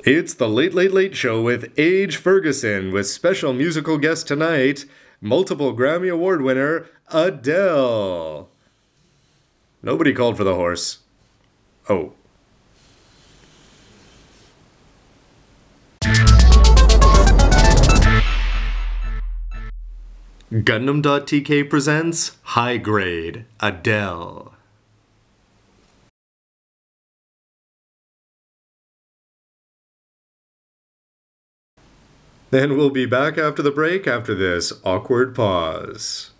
It's the Late Late Late Show with Age Ferguson, with special musical guest tonight, multiple Grammy Award winner, Adele. Nobody called for the horse. Oh. Gundam.tk presents High Grade, Adele. And we'll be back after the break after this awkward pause.